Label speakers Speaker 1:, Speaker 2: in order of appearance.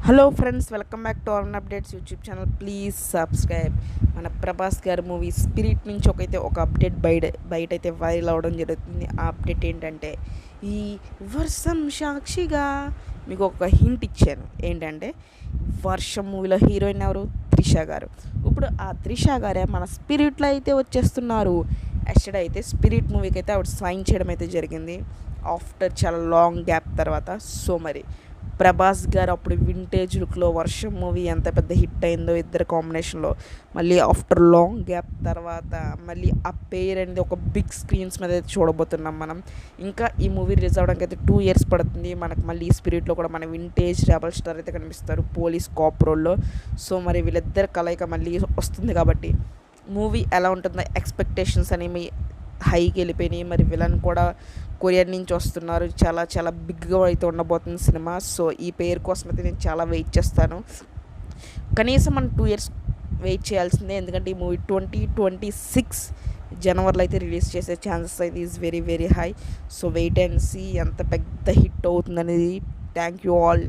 Speaker 1: Hello friends, welcome back to our updates YouTube channel. Please subscribe. మన ప్రభాస్ గారి movie spirit నుంచి ఒక update బయట అయితే వైరల్ అవ్వడం జరుగుతుంది. ఆ అప్డేట్ ఏంటంటే, ఈ వర్షం సాక్షిగా మీకు ఒక హింట్ ఇచ్చాను. ఏంటంటే, వర్షం మూవీలో హీరోయిన్ ఎవరు? త్రిష గారు. ఇప్పుడు ఆ త్రిష గారే మన స్పిరిట్లో అయితే వచ్చేస్తున్నారు. యాక్చువల్గా అయితే స్పిరిట్ మూవీకి అయితే ఆవిడ సైన్ చేయడం అయితే జరిగింది ఆఫ్టర్ చాలా లాంగ్ గ్యాప్ తర్వాత. సో మరి ప్రభాస్ గారు అప్పుడు వింటేజ్ లుక్లో వర్షం మూవీ ఎంత పెద్ద హిట్ అయిందో ఇద్దరు కాంబినేషన్లో, మళ్ళీ ఆఫ్టర్ లాంగ్ గ్యాప్ తర్వాత మళ్ళీ ఆ పేర్ అనేది ఒక బిగ్ స్క్రీన్స్ మీద అయితే చూడబోతున్నాం మనం. ఇంకా ఈ మూవీ రిలీజ్ అవ్వడానికి అయితే 2 years పడుతుంది. మనకు మళ్ళీ ఈ స్పిరిట్లో కూడా మన వింటేజ్ రెబల్ స్టార్ అయితే కనిపిస్తారు పోలీస్ కాప్ రోల్లో. సో మరి వీళ్ళిద్దరు కలయిక మళ్ళీ వస్తుంది కాబట్టి మూవీ ఎలా ఉంటుందో ఎక్స్పెక్టేషన్స్ అనేవి హైకి వెళ్ళిపోయినాయి. మరి విలన్ కూడా కొరియర్ నుంచి వస్తున్నారు. చాలా చాలా బిగ్గా అయితే ఉండబోతుంది సినిమా. సో ఈ పేరు కోసం అయితే నేను చాలా వెయిట్ చేస్తాను. కనీసం మనం 2 years వెయిట్ చేయాల్సిందే. ఎందుకంటే ఈ మూవీ 2026 జనవరిలో అయితే రిలీజ్ చేసే ఛాన్సెస్ అయితే is very very high. So wait and see ఎంత పెద్ద హిట్ అవుతుందనేది. Thank you all.